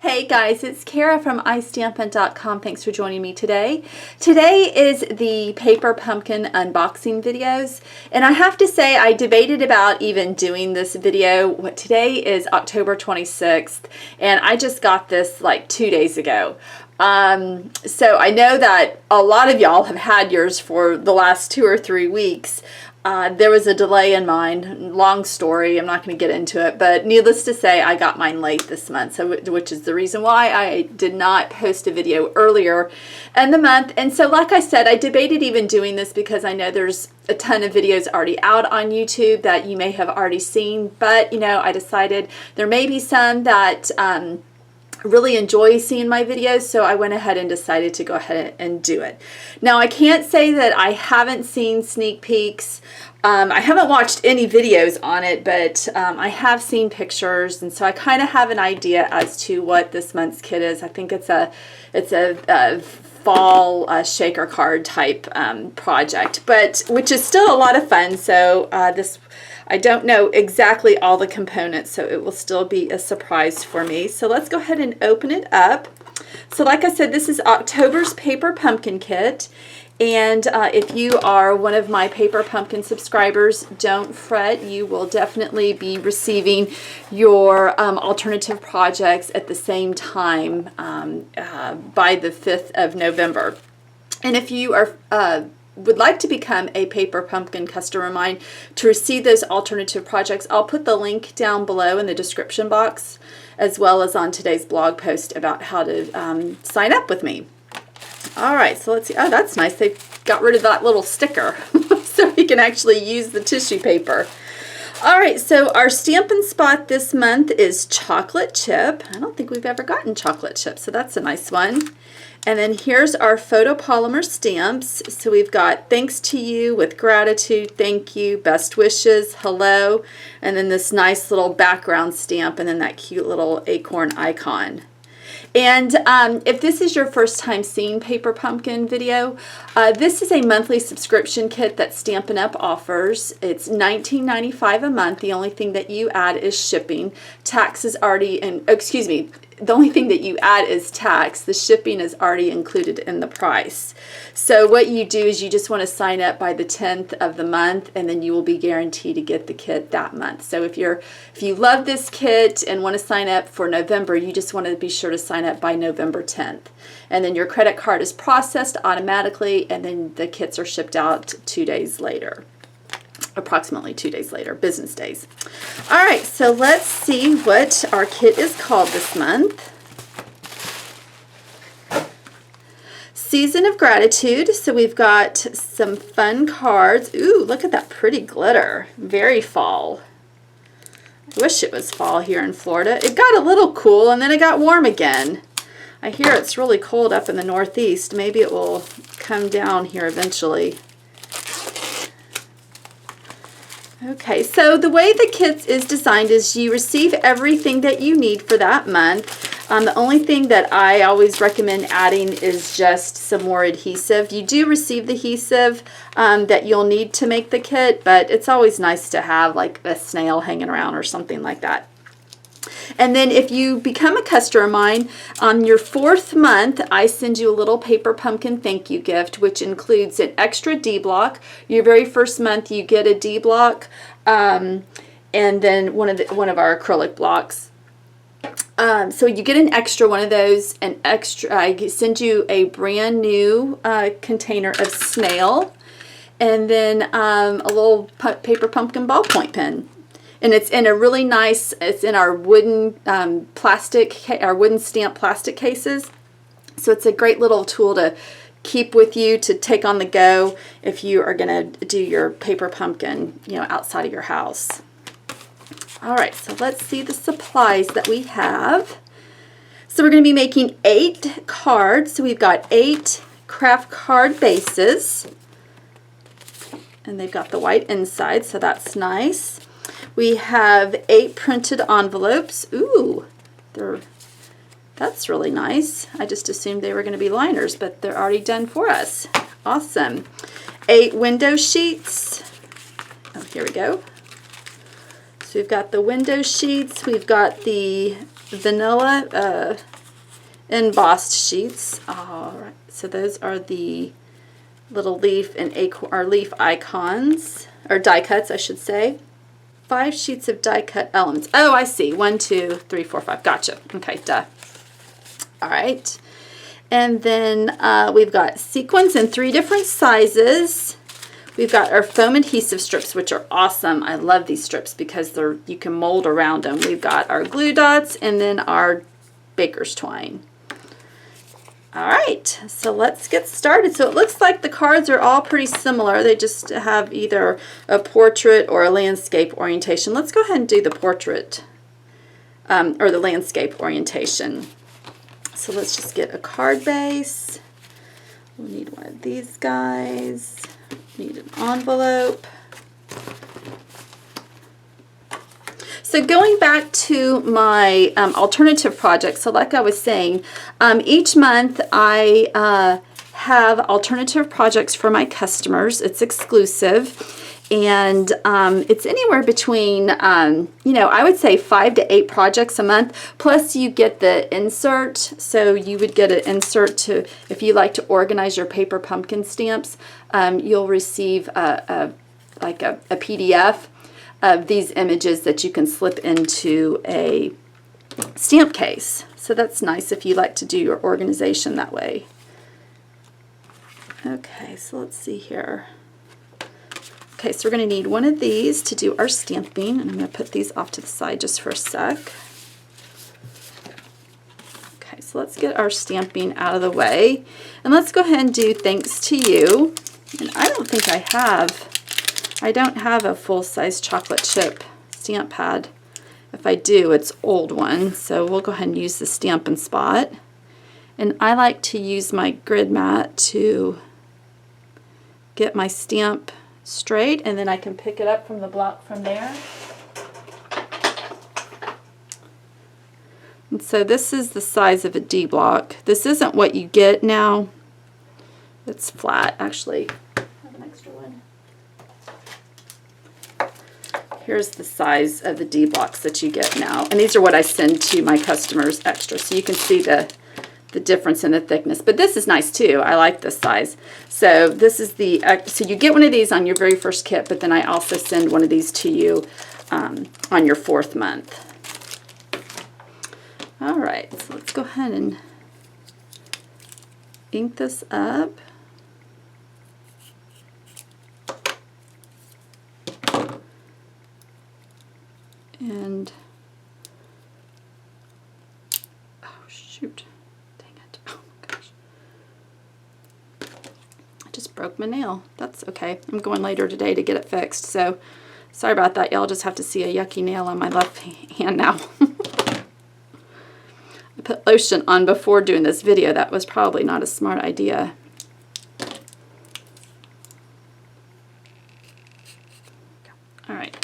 Hey guys, it's Kara from iStampin.com. Thanks for joining me today. Today is the paper pumpkin unboxing videos, and I have to say I debated about even doing this video. Today is October 26th, and I just got this like 2 days ago. So I know that a lot of y'all have had yours for the last 2 or 3 weeks. There was a delay in mine. Long story, I'm not going to get into it, but needless to say, I got mine late this month, which is the reason why I did not post a video earlier in the month. And so, like I said, I debated even doing this because I know there's a ton of videos already out on YouTube that you may have already seen, but, you know, I decided there may be some that really enjoy seeing my videos, so I went ahead and decided to go ahead and do it. Now, I can't say that I haven't seen sneak peeks. I haven't watched any videos on it, but I have seen pictures, and so I kind of have an idea as to what this month's kit is. I think it's a fall shaker card type project, but which is still a lot of fun. So I don't know exactly all the components, so it will still be a surprise for me. So let's go ahead and open it up. So like I said, this is October's Paper Pumpkin Kit. And if you are one of my Paper Pumpkin subscribers, don't fret. You will definitely be receiving your alternative projects at the same time by the 5th of November. And if you are would like to become a Paper Pumpkin customer of mine to receive those alternative projects, I'll put the link down below in the description box, as well as on today's blog post about how to sign up with me. All right, so let's see. Oh, that's nice. They got rid of that little sticker so we can actually use the tissue paper. All right, so our Stampin' Spot this month is chocolate chip. I don't think we've ever gotten chocolate chip, so that's a nice one. And then here's our photopolymer stamps. So we've got thanks to you, with gratitude, thank you, best wishes, hello, and then this nice little background stamp, and then that cute little acorn icon. And if this is your first time seeing Paper Pumpkin video, this is a monthly subscription kit that Stampin' Up offers. It's $19.95 a month. The only thing that you add is shipping. Tax is already in, excuse me, the only thing that you add is tax. The shipping is already included in the price. So what you do is you just want to sign up by the 10th of the month, and then you will be guaranteed to get the kit that month. So if you love this kit and want to sign up for November, you just want to be sure to sign up by November 10th. And then your credit card is processed automatically, and then the kits are shipped out 2 days later. Approximately 2 days later, business days. All right, so let's see what our kit is called this month. Season of Gratitude. So we've got some fun cards. Ooh, look at that pretty glitter. Very fall. I wish it was fall here in Florida. It got a little cool and then it got warm again. I hear it's really cold up in the Northeast. Maybe it will come down here eventually. Okay, so the way the kit is designed is you receive everything that you need for that month. The only thing that I always recommend adding is just some more adhesive. You do receive the adhesive that you'll need to make the kit, but it's always nice to have like a snail hanging around or something like that. And then if you become a customer of mine, on your 4th month, I send you a little Paper Pumpkin thank you gift, which includes an extra D block. Your very first month, you get a D block, and then one of our acrylic blocks. So you get an extra one of those, I send you a brand new container of snail, and then a little Paper Pumpkin ballpoint pen. And it's in a really nice, it's in our wooden wooden stamp plastic cases. So it's a great little tool to keep with you, to take on the go if you are going to do your Paper Pumpkin, you know, outside of your house. All right, so let's see the supplies that we have. So we're going to be making 8 cards. So we've got 8 craft card bases. And they've got the white inside, so that's nice. We have 8 printed envelopes. Ooh, that's really nice. I just assumed they were going to be liners, but they're already done for us. Awesome. 8 window sheets. Oh, here we go. So we've got the window sheets. We've got the vanilla embossed sheets. All right, so those are the little leaf and leaf icons, or die cuts, I should say. 5 sheets of die cut elements. Oh, I see. 1, 2, 3, 4, 5. Gotcha. Okay, duh. All right. And then we've got sequins in 3 different sizes. We've got our foam adhesive strips, which are awesome. I love these strips because you can mold around them. We've got our glue dots and then our baker's twine. All right, so let's get started. So it looks like the cards are all pretty similar. They just have either a portrait or a landscape orientation. Let's go ahead and do the portrait or the landscape orientation. So let's just get a card base. We'll need one of these guys. Need an envelope. So going back to my alternative projects, so like I was saying, each month I have alternative projects for my customers. It's exclusive. And it's anywhere between, you know, I would say 5 to 8 projects a month. Plus you get the insert. So you would get an insert to, if you like to organize your paper pumpkin stamps, you'll receive like a PDF of these images that you can slip into a stamp case. So that's nice if you like to do your organization that way. Okay, so let's see here. Okay, so we're going to need one of these to do our stamping, and I'm going to put these off to the side just for a sec. Okay, so let's get our stamping out of the way, and let's go ahead and do thanks to you. And I don't have a full-size chocolate chip stamp pad. If I do, it's old one, so we'll go ahead and use the Stampin' Spot. And I like to use my grid mat to get my stamp straight, and then I can pick it up from the block from there. And so this is the size of a D block. This isn't what you get now. It's flat, actually. I have an extra one. Here's the size of the D blocks that you get now. And these are what I send to my customers extra. So you can see the difference in the thickness. But this is nice too. I like this size. So this is so you get one of these on your very first kit, but then I also send one of these to you on your 4th month. All right, so let's go ahead and ink this up. And, oh shoot, dang it, oh my gosh. I just broke my nail. That's okay. I'm going later today to get it fixed, so sorry about that. Y'all just have to see a yucky nail on my left hand now. I put lotion on before doing this video. That was probably not a smart idea. All right.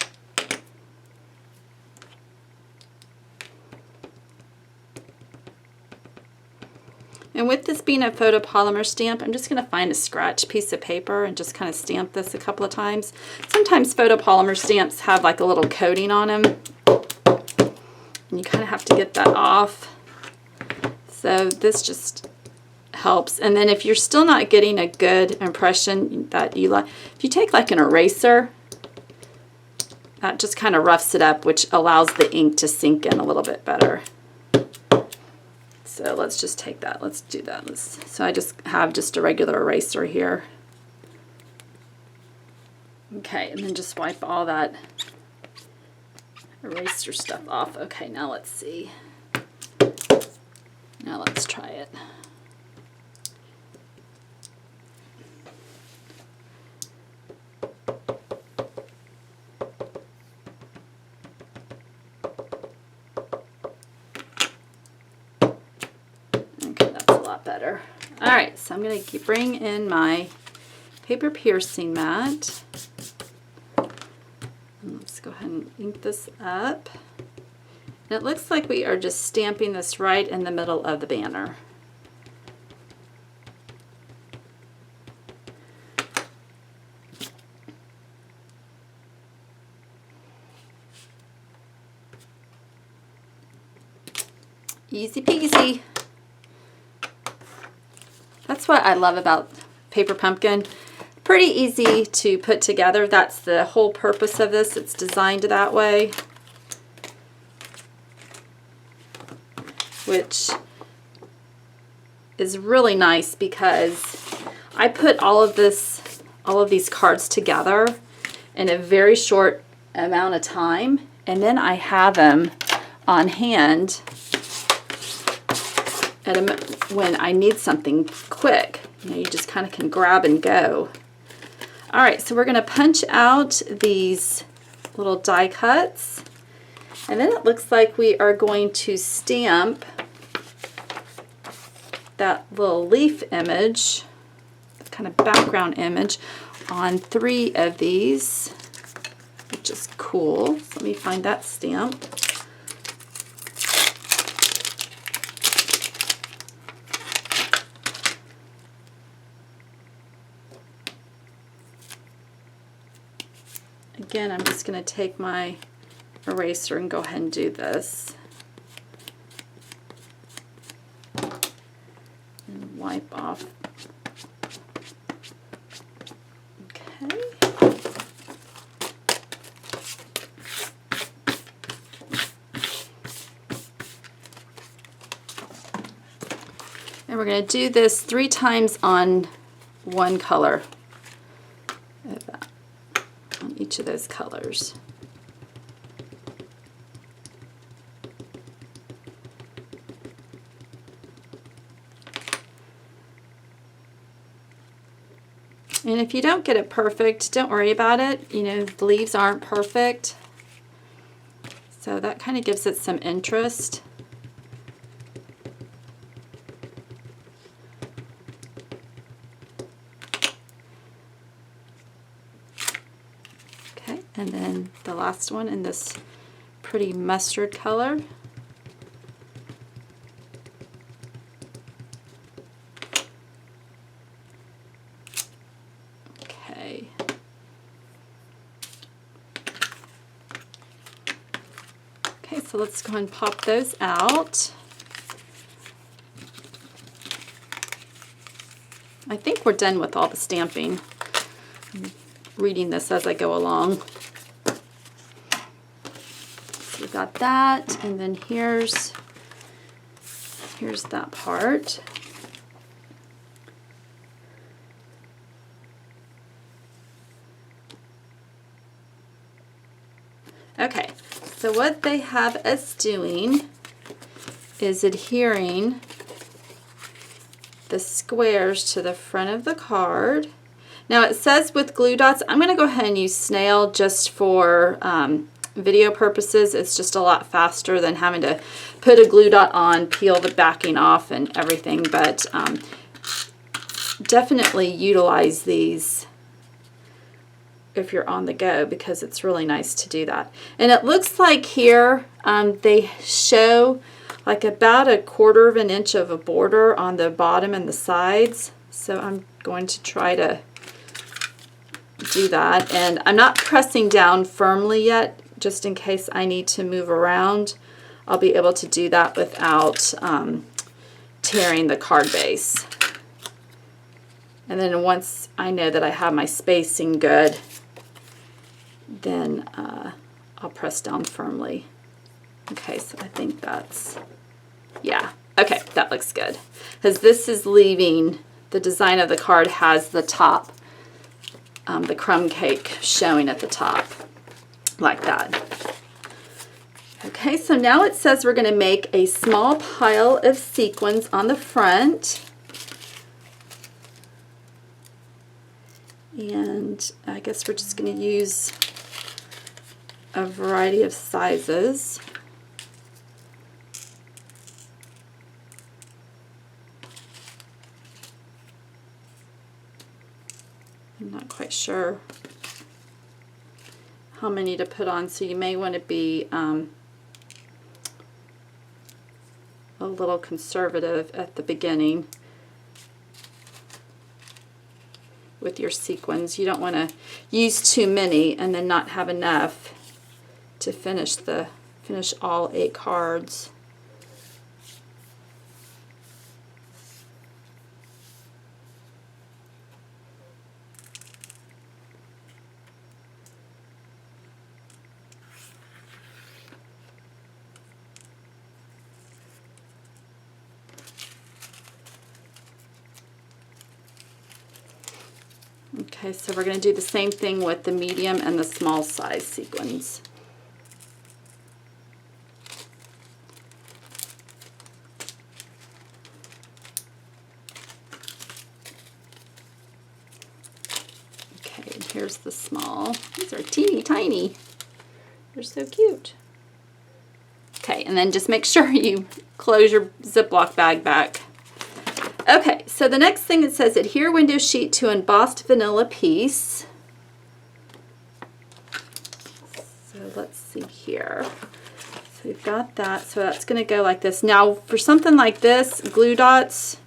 And with this being a photopolymer stamp, I'm just going to find a scratch piece of paper and just kind of stamp this a couple of times. Sometimes photopolymer stamps have like a little coating on them, and you kind of have to get that off. So this just helps. And then if you're still not getting a good impression that you like, if you take like an eraser, that just kind of roughs it up, which allows the ink to sink in a little bit better. So let's just take that. Let's do that. So I just have just a regular eraser here. Okay, and then just wipe all that eraser stuff off. Okay, now let's see. Now let's try it. Better. All right, so I'm going to bring in my paper piercing mat. And let's go ahead and ink this up. And it looks like we are just stamping this right in the middle of the banner. Easy peasy. That's what I love about paper pumpkin. Pretty easy to put together. That's the whole purpose of this. It's designed that way, which is really nice because I put all of these cards together in a very short amount of time, and then I have them on hand when I need something quick. You know, you just kind of can grab and go. All right, so we're going to punch out these little die cuts, and then it looks like we are going to stamp that little leaf image, kind of background image, on 3 of these, which is cool. So let me find that stamp. Again, I'm just going to take my eraser and go ahead and do this. And wipe off. Okay. And we're going to do this 3 times on one color. On each of those colors. And if you don't get it perfect, don't worry about it. You know, the leaves aren't perfect. So that kind of gives it some interest. And then the last one in this pretty mustard color. Okay. Okay, so let's go and pop those out. I think we're done with all the stamping. I'm reading this as I go along. So we got that, and then here's that part. Okay, so what they have us doing is adhering the squares to the front of the card. Now it says with glue dots. I'm going to go ahead and use snail just for video purposes. It's just a lot faster than having to put a glue dot on, peel the backing off and everything, but definitely utilize these if you're on the go, because it's really nice to do that. And it looks like here they show like about 1/4 of an inch of a border on the bottom and the sides. So I'm going to try to do that. And I'm not pressing down firmly yet, just in case I need to move around. I'll be able to do that without tearing the card base. And then once I know that I have my spacing good, then I'll press down firmly. Okay, so I think that's, yeah, okay, that looks good. Because this is leaving, the design of the card has the top, the crumb cake showing at the top, like that. Okay, so now it says we're going to make a small pile of sequins on the front. And I guess we're just going to use a variety of sizes. I'm not quite sure how many to put on, so you may want to be a little conservative at the beginning with your sequins. You don't want to use too many and then not have enough to finish all 8 cards. Okay, so we're going to do the same thing with the medium and the small size sequins. Okay, and here's the small. These are teeny tiny. They're so cute. Okay, and then just make sure you close your Ziploc bag back. Okay, so the next thing it says, adhere window sheet to embossed vanilla piece. So let's see here. So we've got that, so that's going to go like this. Now for something like this, glue dots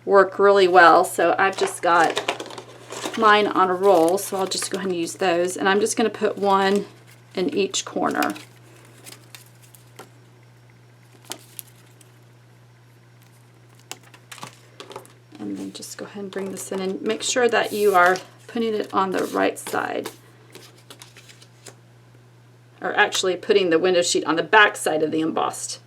work really well, so I've just got mine on a roll, so I'll just go ahead and use those, and I'm just going to put one in each corner. And then just go ahead and bring this in and make sure that you are putting it on the right side. Or actually putting the window sheet on the back side of the embossed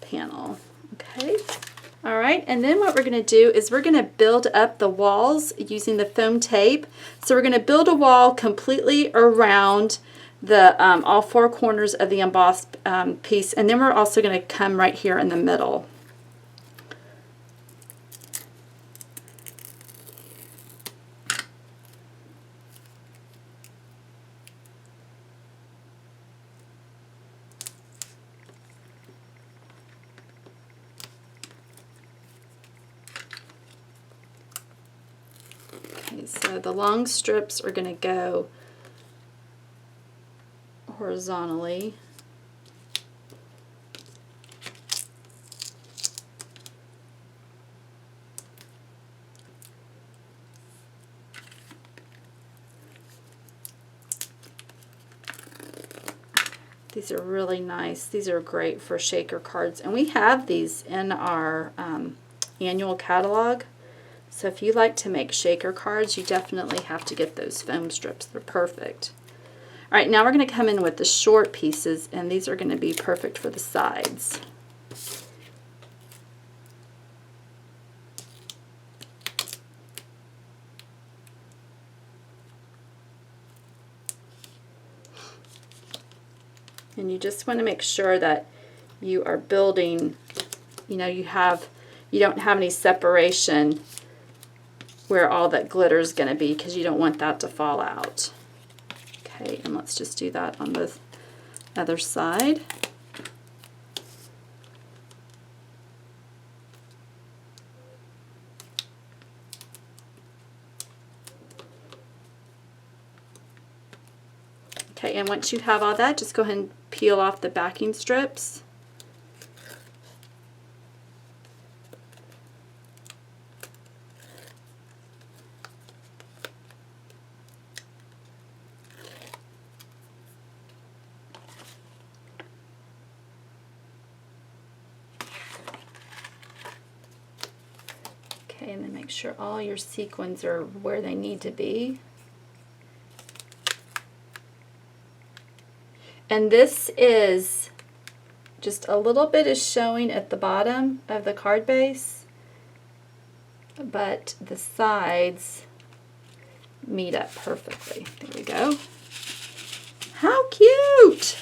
panel. Okay. All right, and then what we're going to do is we're going to build up the walls using the foam tape. So we're going to build a wall completely around the all four corners of the embossed piece, and then we're also going to come right here in the middle. Okay, so the long strips are going to go horizontally. These are really nice. These are great for shaker cards, and we have these in our annual catalog. So if you like to make shaker cards, you definitely have to get those foam strips. They're perfect. All right, now we're going to come in with the short pieces, and these are going to be perfect for the sides. And you just want to make sure that you are building, you know, you don't have any separation where all that glitter is going to be, because you don't want that to fall out. Okay, and let's just do that on the other side. Okay, and once you have all that, just go ahead and peel off the backing strips. Okay, and then make sure all your sequins are where they need to be. And this is just a little bit is showing at the bottom of the card base, but the sides meet up perfectly. There we go. How cute!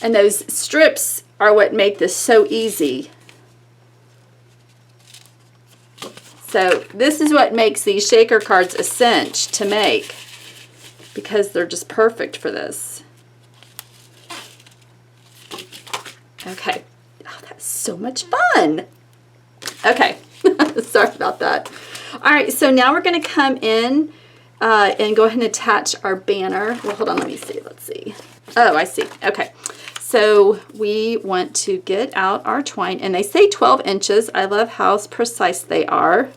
And those strips are what make this so easy. So this is what makes these shaker cards a cinch to make, because they're just perfect for this. Okay. Oh, that's so much fun. Okay. Sorry about that. All right, so now we're going to come in and go ahead and attach our banner. Well, hold on, let me see. Let's see. Oh, I see. Okay. So we want to get out our twine, and they say 12 inches. I love how precise they are.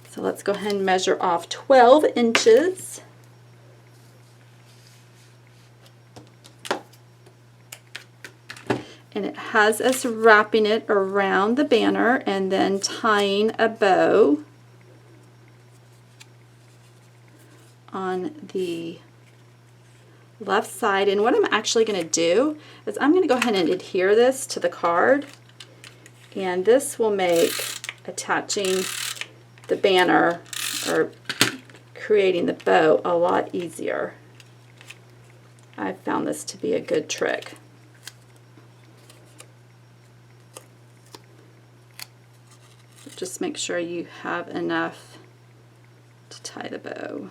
So let's go ahead and measure off 12 inches. And it has us wrapping it around the banner and then tying a bow on the left side. And what I'm actually going to do is I'm going to go ahead and adhere this to the card, And this will make attaching the banner or creating the bow a lot easier. I've found this to be a good trick. Just make sure you have enough to tie the bow.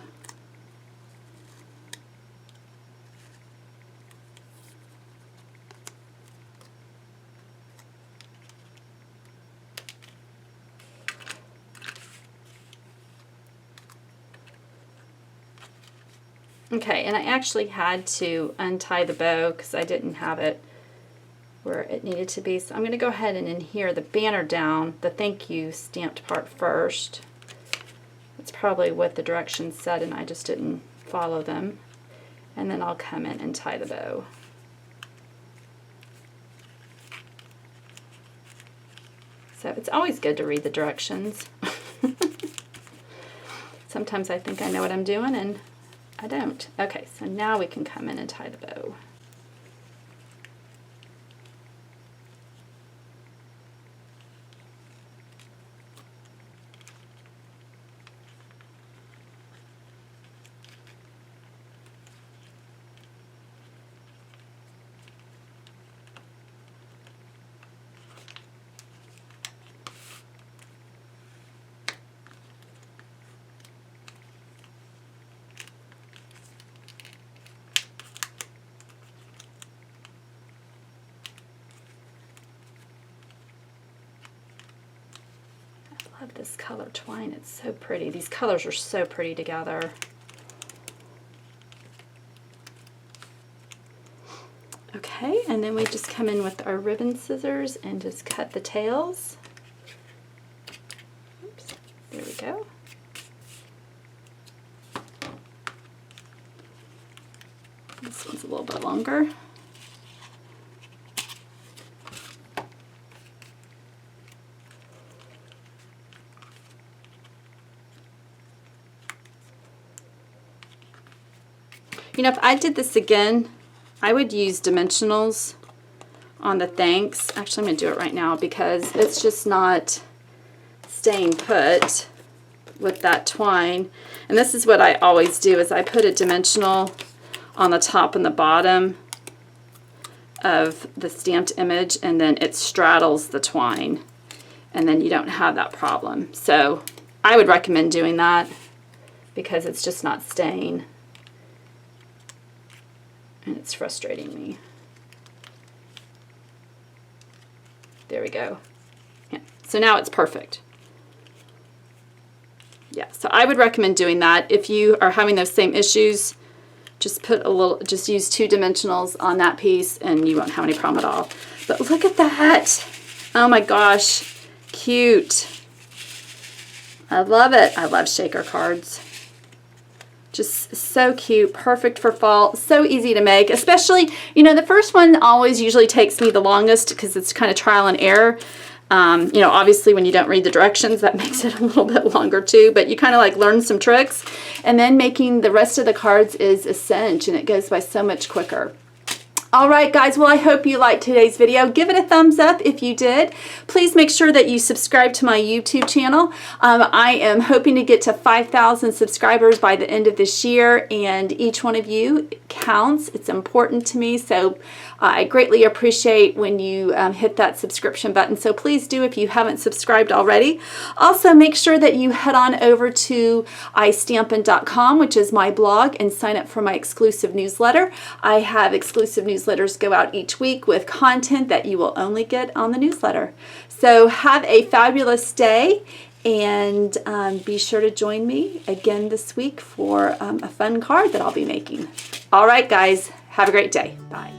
Okay, and I actually had to untie the bow because I didn't have it where it needed to be. So I'm going to go ahead and adhere the banner down, the thank you stamped part first. That's probably what the directions said and I just didn't follow them. And then I'll come in and tie the bow. So it's always good to read the directions. Sometimes I think I know what I'm doing and I don't. Okay, so now we can come in and tie the bow. I love this color twine. It's so pretty. These colors are so pretty together. Okay, and then we just come in with our ribbon scissors and just cut the tails. Oops, there we go. This one's a little bit longer. You know, if I did this again, I would use dimensionals on the thanks. Actually, I'm going to do it right now because it's just not staying put with that twine. And this is what I always do, is I put a dimensional on the top and the bottom of the stamped image, and then it straddles the twine. And then you don't have that problem. So I would recommend doing that because it's just not staying. And it's frustrating me. There we go. Yeah. So now it's perfect. Yeah, so I would recommend doing that. If you are having those same issues, just put a little, just use 2 dimensionals on that piece and you won't have any problem at all. But look at that. Oh my gosh, cute. I love it. I love shaker cards. Just so cute, perfect for fall, so easy to make, especially, you know, the first one always usually takes me the longest because it's kind of trial and error. You know, obviously when you don't read the directions, that makes it a little bit longer too, but you kind of like learn some tricks, and then making the rest of the cards is a cinch and it goes by so much quicker. All right, guys, well, I hope you liked today's video. Give it a thumbs up if you did. Please make sure that you subscribe to my YouTube channel. I am hoping to get to 5,000 subscribers by the end of this year, and each one of you counts. It's important to me, so I greatly appreciate when you hit that subscription button. So please do if you haven't subscribed already. Also, make sure that you head on over to istampin.com, which is my blog, and sign up for my exclusive newsletter. I have exclusive newsletters go out each week with content that you will only get on the newsletter. So have a fabulous day, and be sure to join me again this week for a fun card that I'll be making. All right, guys, have a great day. Bye.